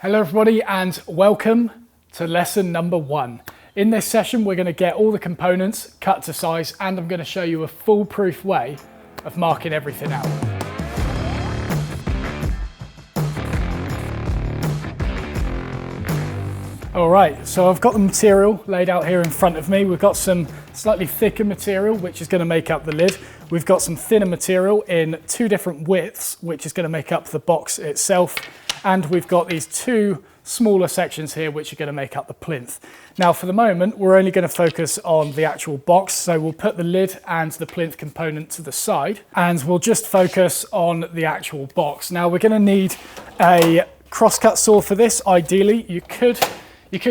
Hello everybody and welcome to lesson number 1. In this session we're going to get all the components cut to size and I'm going to show you a foolproof way of marking everything out. Alright, so I've got the material laid out here in front of me. We've got some slightly thicker material which is going to make up the lid. We've got some thinner material in 2 different widths which is going to make up the box itself. And we've got these 2 smaller sections here which are going to make up the plinth. Now for the moment we're only going to focus on the actual box, so we'll put the lid and the plinth component to the side and we'll just focus on the actual box. Now we're going to need a crosscut saw for this. Ideally you could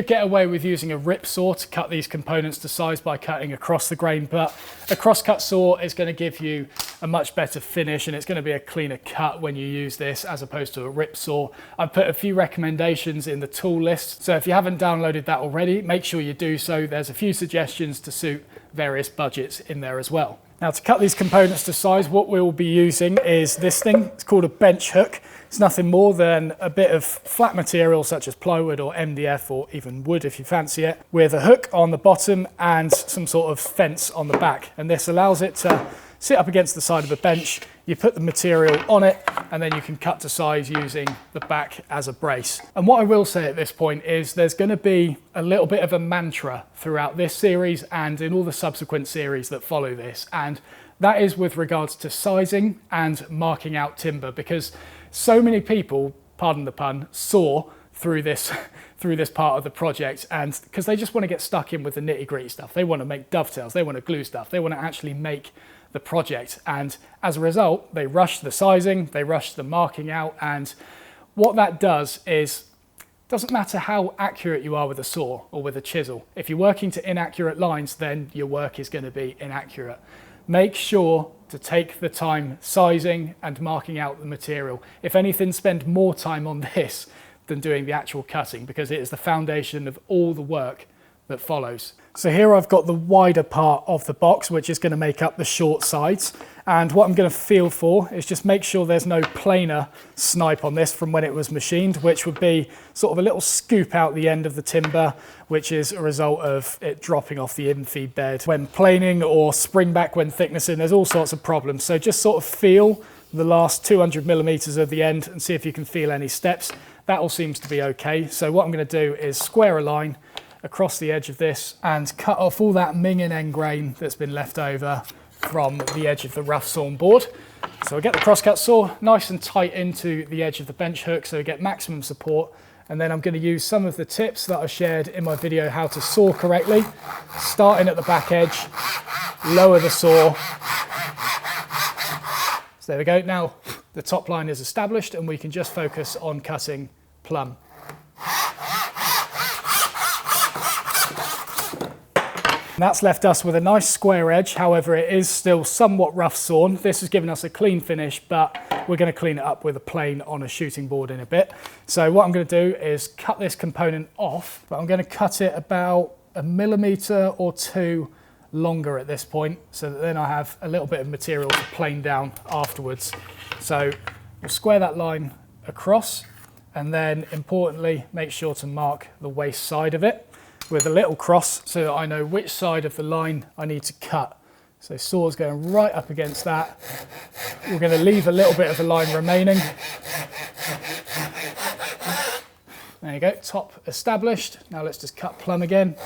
get away with using a rip saw to cut these components to size by cutting across the grain, but a crosscut saw is going to give you a much better finish and it's going to be a cleaner cut when you use this as opposed to a rip saw. I've put a few recommendations in the tool list, so if you haven't downloaded that already, make sure you do so. There's a few suggestions to suit various budgets in there as well. Now to cut these components to size, what we'll be using is this thing. It's called a bench hook. It's nothing more than a bit of flat material such as plywood or MDF or even wood if you fancy it, with a hook on the bottom and some sort of fence on the back. And this allows it to sit up against the side of a bench. You put the material on it and then you can cut to size using the back as a brace. And what I will say at this point is there's going to be a little bit of a mantra throughout this series and in all the subsequent series that follow this. And that is with regards to sizing and marking out timber, because so many people, pardon the pun, saw through this part of the project, and because they just want to get stuck in with the nitty-gritty stuff. They want to make dovetails, they want to glue stuff, they want to actually make the project, and as a result they rush the sizing, they rush the marking out, and what that does is, doesn't matter how accurate you are with a saw or with a chisel, if you're working to inaccurate lines then your work is going to be inaccurate. Make sure to take the time sizing and marking out the material. If anything, spend more time on this than doing the actual cutting, because it is the foundation of all the work that follows. So here I've got the wider part of the box, which is going to make up the short sides. And what I'm going to feel for is just make sure there's no planer snipe on this from when it was machined, which would be sort of a little scoop out the end of the timber, which is a result of it dropping off the infeed bed when planing or spring back when thicknessing. There's all sorts of problems. So just sort of feel the last 200 millimeters of the end and see if you can feel any steps. That all seems to be okay. So what I'm going to do is square a line across the edge of this and cut off all that minging end grain that's been left over from the edge of the rough sawn board. So I get the crosscut saw nice and tight into the edge of the bench hook so we get maximum support, and then I'm going to use some of the tips that I shared in my video how to saw correctly, starting at the back edge, lower the saw. So there we go. Now the top line is established and we can just focus on cutting plumb. And that's left us with a nice square edge. However, it is still somewhat rough sawn. This has given us a clean finish, but we're going to clean it up with a plane on a shooting board in a bit. So what I'm going to do is cut this component off, but I'm going to cut it about 1 millimeter or 2 longer at this point, so that then I have a little bit of material to plane down afterwards. So we'll square that line across, and then importantly, make sure to mark the waist side of it with a little cross so that I know which side of the line I need to cut. So saw's going right up against that. We're going to leave a little bit of a line remaining. There you go, top established. Now let's just cut plumb again.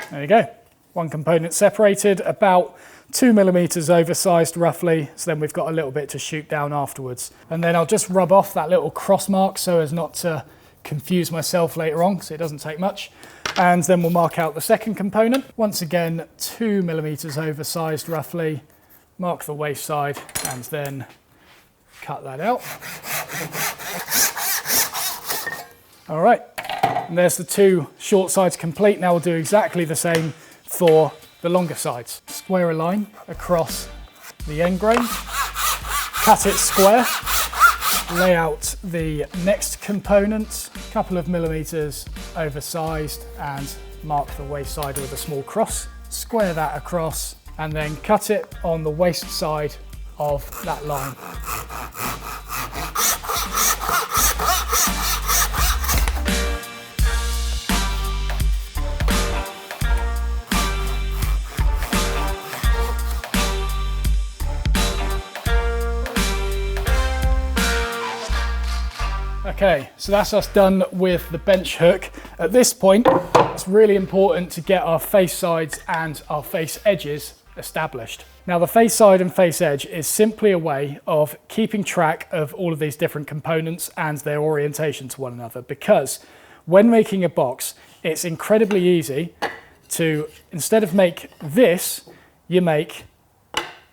There you go, one component separated, about 2 millimeters oversized roughly, so then we've got a little bit to shoot down afterwards. And then I'll just rub off that little cross mark so as not to confuse myself later on, so it doesn't take much. And then we'll mark out the second component. Once again, 2 millimeters oversized roughly, mark the waist side and then cut that out. All right, and there's the 2 short sides complete. Now we'll do exactly the same for the longer sides. Square a line across the end grain, cut it square, lay out the next component, a couple of millimeters oversized, and mark the waist side with a small cross. Square that across and then cut it on the waist side of that line. Okay, so that's us done with the bench hook. At this point, it's really important to get our face sides and our face edges established. Now, the face side and face edge is simply a way of keeping track of all of these different components and their orientation to one another, because when making a box, it's incredibly easy to, instead of make this, you make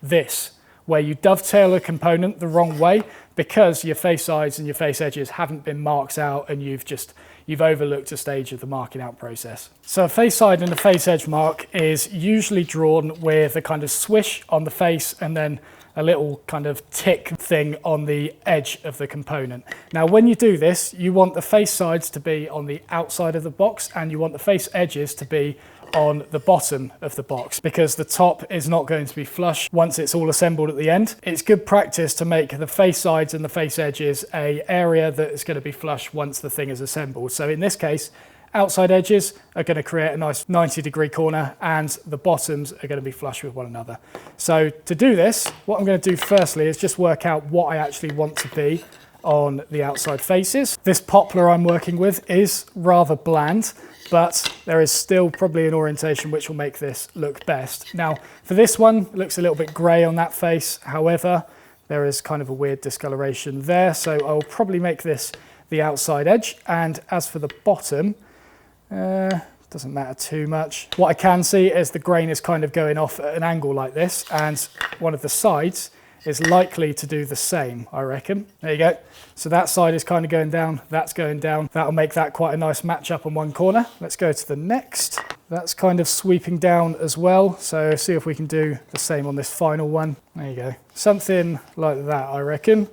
this, where you dovetail a component the wrong way because your face sides and your face edges haven't been marked out and you've overlooked a stage of the marking out process. So a face side and a face edge mark is usually drawn with a kind of swish on the face and then a little kind of tick thing on the edge of the component. Now, when you do this, you want the face sides to be on the outside of the box and you want the face edges to be on the bottom of the box, because the top is not going to be flush once it's all assembled at the end. It's good practice to make the face sides and the face edges an area that is going to be flush once the thing is assembled. So in this case, outside edges are going to create a nice 90-degree corner and the bottoms are going to be flush with one another. So to do this, what I'm going to do firstly is just work out what I actually want to be on the outside faces. This poplar I'm working with is rather bland, but there is still probably an orientation which will make this look best. Now, for this one, it looks a little bit grey on that face. However, there is kind of a weird discoloration there, so I'll probably make this the outside edge. And as for the bottom, doesn't matter too much. What I can see is the grain is kind of going off at an angle like this, and one of the sides is likely to do the same, I reckon. There you go. So that side is kind of going down, that's going down. That'll make that quite a nice match up on one corner. Let's go to the next. That's kind of sweeping down as well. So see if we can do the same on this final one. There you go. Something like that, I reckon.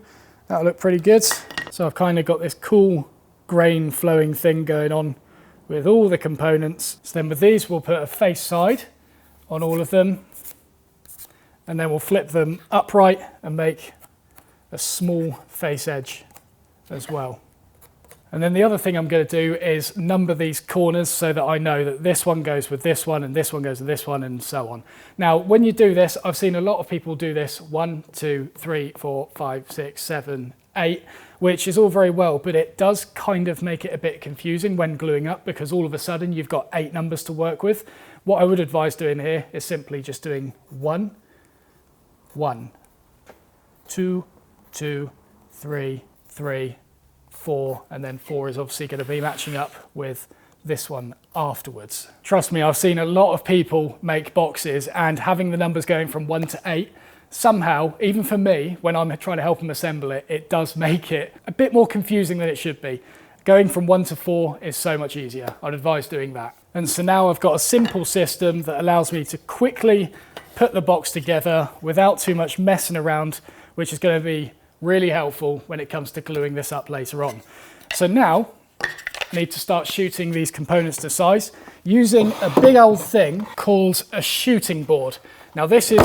That'll look pretty good. So I've kind of got this cool grain flowing thing going on with all the components. So then with these, we'll put a face side on all of them. And then we'll flip them upright and make a small face edge as well. And then the other thing I'm going to do is number these corners so that I know that this one goes with this one and this one goes with this one and so on. Now, when you do this, I've seen a lot of people do this 1, 2, 3, 4, 5, 6, 7, 8, which is all very well, but it does kind of make it a bit confusing when gluing up because all of a sudden you've got 8 numbers to work with. What I would advise doing here is simply just doing 1, 1, 2, 2, 3, 3, 4, and then 4 is obviously going to be matching up with this one afterwards. Trust me, I've seen a lot of people make boxes and having the numbers going from 1 to 8, somehow, even for me, when I'm trying to help them assemble it, it does make it a bit more confusing than it should be. Going from 1 to 4 is so much easier. I'd advise doing that. And so now I've got a simple system that allows me to quickly put the box together without too much messing around, which is going to be really helpful when it comes to gluing this up later on. So now I need to start shooting these components to size using a big old thing called a shooting board. Now this is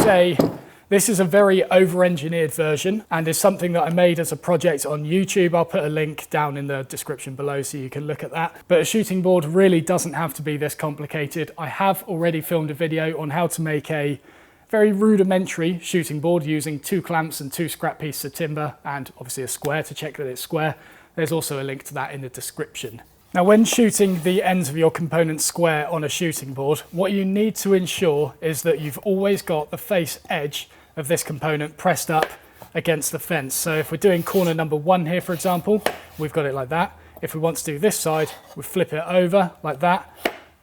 a very over-engineered version and is something that I made as a project on YouTube. I'll put a link down in the description below so you can look at that. But a shooting board really doesn't have to be this complicated. I have already filmed a video on how to make a very rudimentary shooting board using 2 clamps and 2 scrap pieces of timber and obviously a square to check that it's square. There's also a link to that in the description. Now, when shooting the ends of your components square on a shooting board, what you need to ensure is that you've always got the face edge of this component pressed up against the fence. So if we're doing corner number 1 here, for example, we've got it like that. If we want to do this side, we flip it over like that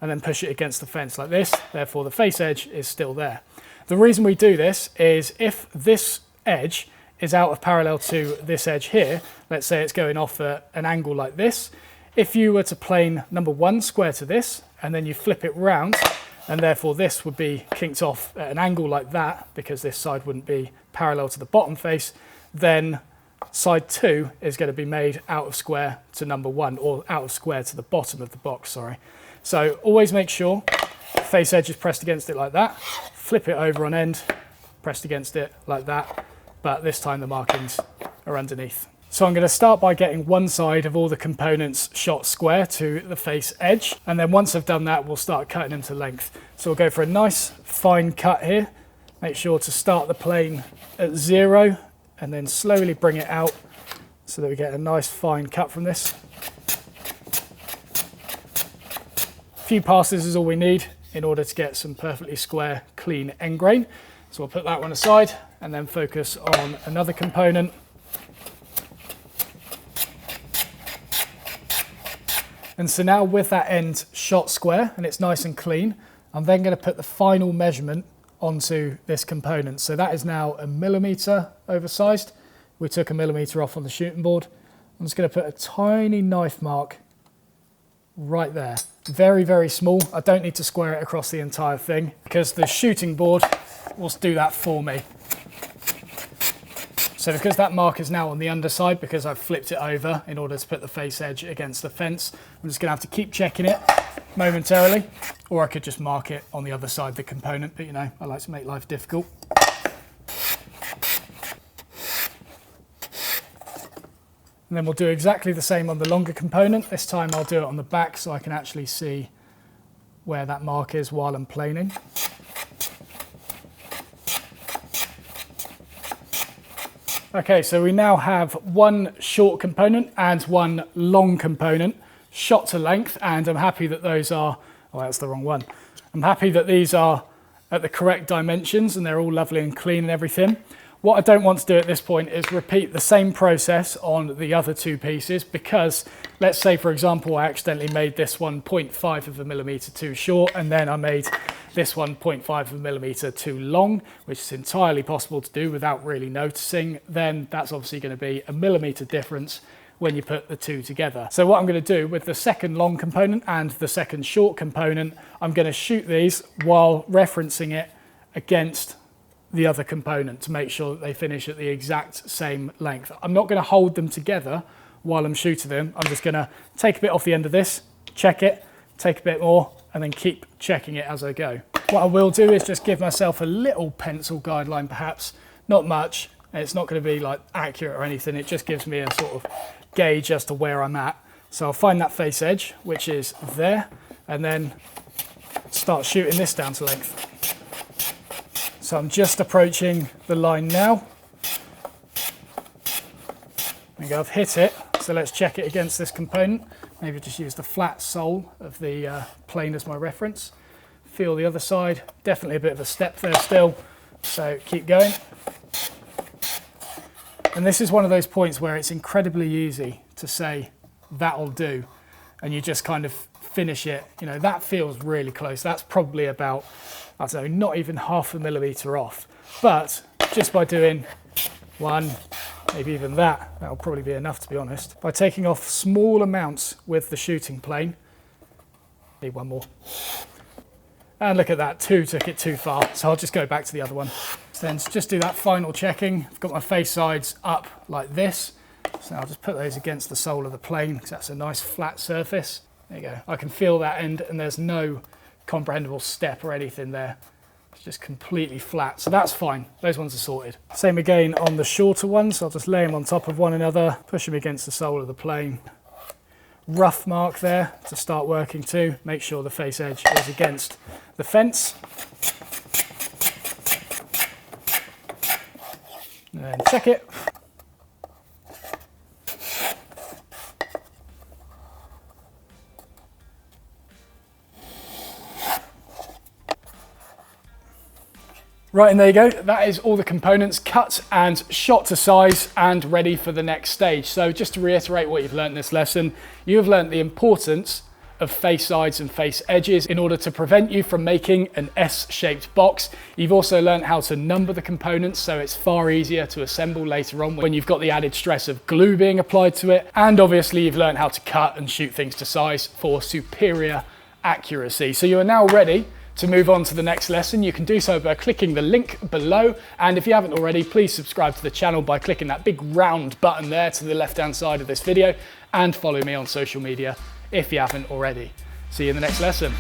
and then push it against the fence like this. Therefore, the face edge is still there. The reason we do this is if this edge is out of parallel to this edge here, let's say it's going off at an angle like this, if you were to plane number 1 square to this and then you flip it round, and therefore this would be kinked off at an angle like that because this side wouldn't be parallel to the bottom face, then side 2 is going to be made out of square to number 1 or out of square to the bottom of the box, sorry. So always make sure face edge is pressed against it like that, flip it over on end, pressed against it like that, but this time the markings are underneath. So I'm going to start by getting one side of all the components shot square to the face edge, and then once I've done that, we'll start cutting them to length. So we'll go for a nice fine cut here. Make sure to start the plane at 0 and then slowly bring it out so that we get a nice fine cut from this. A few passes is all we need in order to get some perfectly square, clean end grain. So we'll put that one aside and then focus on another component. And so now with that end shot square and it's nice and clean, I'm then going to put the final measurement onto this component. So that is now 1 millimeter oversized. We took 1 millimeter off on the shooting board. I'm just going to put a tiny knife mark right there. Very, very small. I don't need to square it across the entire thing because the shooting board will do that for me. So because that mark is now on the underside, because I've flipped it over in order to put the face edge against the fence, I'm just going to have to keep checking it momentarily, or I could just mark it on the other side of the component, but you know, I like to make life difficult. And then we'll do exactly the same on the longer component. This time I'll do it on the back so I can actually see where that mark is while I'm planing. Okay, so we now have one short component and one long component shot to length, and I'm happy that those are, oh, that's the wrong one. I'm happy that these are at the correct dimensions and they're all lovely and clean and everything. What I don't want to do at this point is repeat the same process on the other two pieces, because let's say, for example, I accidentally made this one 0.5 of a millimeter too short, and then I made this one 0.5 of a millimeter too long, which is entirely possible to do without really noticing. Then that's obviously going to be a millimeter difference when you put the two together. So what I'm going to do with the second long component and the second short component, I'm going to shoot these while referencing it against the other component to make sure that they finish at the exact same length. I'm not going to hold them together while I'm shooting them. I'm just going to take a bit off the end of this, check it, take a bit more, and then keep checking it as I go. What I will do is just give myself a little pencil guideline, perhaps, not much. It's not going to be like accurate or anything. It just gives me a sort of gauge as to where I'm at. So I'll find that face edge, which is there, and then start shooting this down to length. So I'm just approaching the line now. There you go, I've hit it. So let's check it against this component. Maybe just use the flat sole of the plane as my reference. Feel the other side, definitely a bit of a step there still. So keep going. And this is one of those points where it's incredibly easy to say, that'll do. And you just kind of finish it. You know, that feels really close. That's probably about, I don't know, not even half a millimeter off. But just by doing one, maybe even that, that'll probably be enough, to be honest. By taking off small amounts with the shooting plane, need one more. And look at that, two took it too far. So I'll just go back to the other one. So then just do that final checking. I've got my face sides up like this. So I'll just put those against the sole of the plane because that's a nice flat surface. There you go. I can feel that end and there's no comprehensible step or anything there. It's just completely flat. So that's fine. Those ones are sorted. Same again on the shorter ones. I'll just lay them on top of one another, push them against the sole of the plane. Rough mark there to start working to. Make sure the face edge is against the fence. And then check it. Right, and there you go. That is all the components cut and shot to size and ready for the next stage. So just to reiterate what you've learned in this lesson, you have learned the importance of face sides and face edges in order to prevent you from making an S-shaped box. You've also learned how to number the components so it's far easier to assemble later on when you've got the added stress of glue being applied to it. And obviously you've learned how to cut and shoot things to size for superior accuracy. So you are now ready to move on to the next lesson. You can do so by clicking the link below. And if you haven't already, please subscribe to the channel by clicking that big round button there to the left-hand side of this video, and follow me on social media if you haven't already. See you in the next lesson.